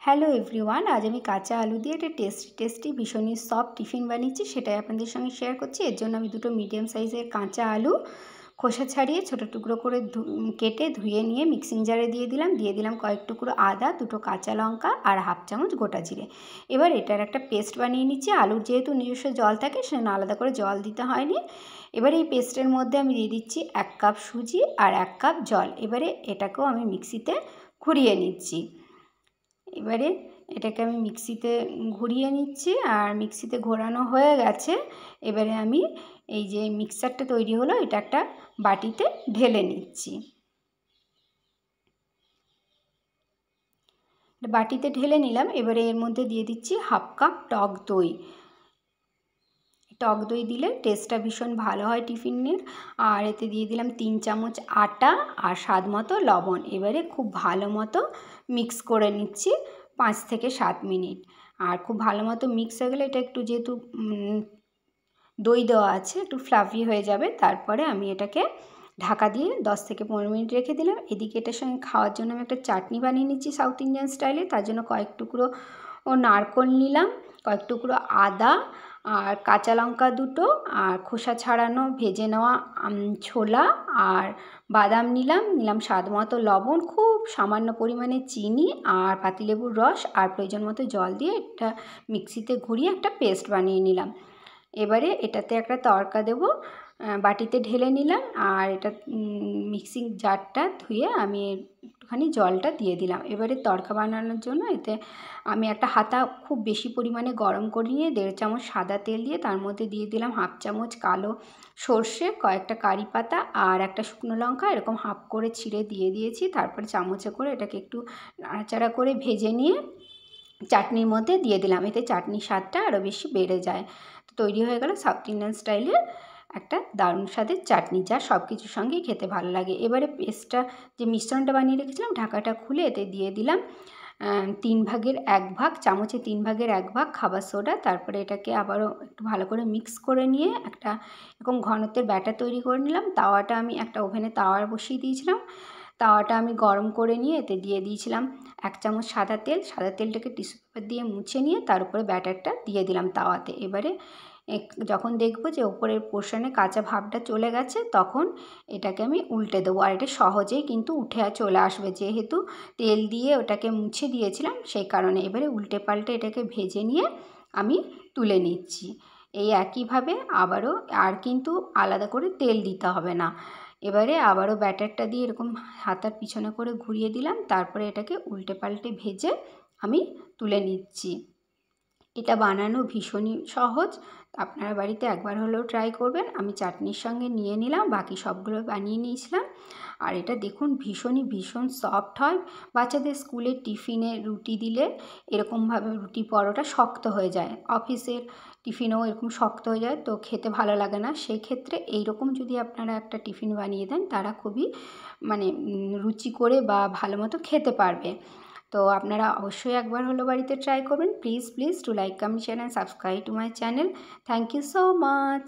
Hello everyone, আজ আমি কাঁচা আলু দিয়ে একটা টেস্টি ভীষণই সফট টিফিন বানিয়েছি, সেটাই আপনাদের সঙ্গে শেয়ার করছি। এর জন্য আমি দুটো মিডিয়াম সাইজের কাঁচা আলু খোসা ছাড়িয়ে ছোটো টুকরো করে কেটে ধুয়ে নিয়ে মিক্সিং জারে দিয়ে দিলাম কয়েক টুকরো আদা, দুটো কাঁচা লঙ্কা আর হাফ চামচ গোটা জিরে। এবার এটার একটা পেস্ট বানিয়ে নিচ্ছি। আলুর যেহেতু নিজস্ব জল থাকে, সেজন্য আলাদা করে জল দিতে হয়নি। এবার এই পেস্টের মধ্যে আমি দিয়ে দিচ্ছি 1 কাপ সুজি আর 1 কাপ জল। এবারে এটাকেও আমি মিক্সিতে ঘুরিয়ে নিচ্ছি। এবারে এটাকে আমি মিক্সিতে ঘুরিয়ে নিচ্ছি, আর মিক্সিতে ঘোরানো হয়ে গেছে। এবারে আমি এই যে মিক্সারটা তৈরি হলো, এটা একটা বাটিতে ঢেলে নিচ্ছি। বাটিতে ঢেলে নিলাম। এবারে এর মধ্যে দিয়ে দিচ্ছি হাফ কাপ টক দই। টক দই দিলে টেস্টটা ভীষণ ভালো হয় টিফিনের। আর এতে দিয়ে দিলাম 3 চামচ আটা আর স্বাদ মতো লবণ। এবারে খুব ভালো মতো মিক্স করে নিচ্ছি 5 থেকে 7 মিনিট। আর খুব ভালো মতো মিক্স হয়ে গেলে, এটা একটু যেহেতু দই দেওয়া আছে, একটু ফ্লাফি হয়ে যাবে। তারপরে আমি এটাকে ঢাকা দিয়ে 10 থেকে 15 মিনিট রেখে দিলাম। এদিকে এটার সঙ্গে খাওয়ার জন্য আমি একটা চাটনি বানিয়ে নিচ্ছি সাউথ ইন্ডিয়ান স্টাইলে। তার জন্য কয়েক টুকরো নারকেল নিলাম, কয়েক টুকরো আদা আর কাঁচা লঙ্কা দুটো, আর খোসা ছাড়ানো ভেজে নেওয়া ছোলা আর বাদাম নিলাম স্বাদ মতো লবণ, খুব সামান্য পরিমাণে চিনি আর পাতিলেবুর রস, আর প্রয়োজন মতো জল দিয়ে এটা মিক্সিতে ঘুরিয়ে একটা পেস্ট বানিয়ে নিলাম। এবারে এটাতে একটা তড়কা দেব। বাটিতে ঢেলে নিলাম, আর এটা মিক্সিং জারটা ধুয়ে আমি একটুখানি জলটা দিয়ে দিলাম। এবারে তড়কা বানানোর জন্য এতে আমি একটা হাতা খুব বেশি পরিমাণে গরম করে নিয়ে 1.5 চামচ সাদা তেল দিয়ে তার মধ্যে দিয়ে দিলাম হাফ চামচ কালো সর্ষে, কয়েকটা কারি পাতা আর একটা শুকনো লঙ্কা এরকম হাফ করে ছিঁড়ে দিয়ে দিয়েছি। তারপরে চামচে করে এটাকে একটু নাড়াচাড়া করে ভেজে নিয়ে চাটনির মধ্যে দিয়ে দিলাম। এতে চাটনির স্বাদটা আরও বেশি বেড়ে যায়। তো তৈরি হয়ে গেল সাউথ ইন্ডিয়ান স্টাইলের একটা দারুণ স্বাদের চাটনি, যা সব কিছুর সঙ্গেই খেতে ভালো লাগে। এবারে পেস্টটা, যে মিশ্রণটা বানিয়ে রেখেছিলাম, ঢাকাটা খুলে এতে দিয়ে দিলাম 3 ভাগের 1 ভাগ, চামচে 3 ভাগের 1 ভাগ খাবার সোডা। তারপরে এটাকে আবারও একটু ভালো করে মিক্স করে নিয়ে একটা এরকম ঘনত্বের ব্যাটার তৈরি করে নিলাম। তাওয়াটা আমি একটা ওভেনে তাওয়া বসিয়ে দিয়েছিলাম। তাওয়াটা আমি গরম করে নিয়ে এতে দিয়ে দিয়েছিলাম 1 চামচ সাদা তেল। সাদা তেলটাকে টিস্যু পেপার দিয়ে মুছে নিয়ে তার উপরে ব্যাটারটা দিয়ে দিলাম তাওয়াতে। এবারে যখন দেখবো যে ওপরের পোর্শনে কাঁচা ভাবটা চলে গেছে, তখন এটাকে আমি উল্টে দেবো। আর এটা সহজেই কিন্তু উঠে চলে আসবে, যেহেতু তেল দিয়ে ওটাকে মুছে দিয়েছিলাম সেই কারণে। এবারে উল্টে পাল্টে এটাকে ভেজে নিয়ে আমি তুলে নিচ্ছি। এই একইভাবে আবারও, আর কিন্তু আলাদা করে তেল দিতে হবে না। এবারে আবারও ব্যাটারটা দিয়ে এরকম হাতার পিছনে করে ঘুরিয়ে দিলাম। তারপরে এটাকে উল্টে পাল্টে ভেজে আমি তুলে নিচ্ছি। এটা বানানো ভীষণই সহজ, আপনারা বাড়িতে একবার হলেও ট্রাই করবেন। আমি চাটনির সঙ্গে নিয়ে নিলাম, বাকি সবগুলো বানিয়ে নিয়েছিলাম। আর এটা দেখুন ভীষণ সফট হয়। বাচ্চাদের স্কুলের টিফিনে রুটি দিলে এরকমভাবে রুটি পরোটা শক্ত হয়ে যায়, অফিসের টিফিনেও এরকম শক্ত হয়ে যায়, তো খেতে ভালো লাগে না। সেই ক্ষেত্রে এইরকম যদি আপনারা একটা টিফিন বানিয়ে দেন, তারা খুবই রুচি করে বা ভালো মতো খেতে পারবে। তো আপনারা অবশ্যই একবার হলেও বাড়িতে ট্রাই করবেন। Please to like, comment, share and subscribe to my channel. Thank you so much.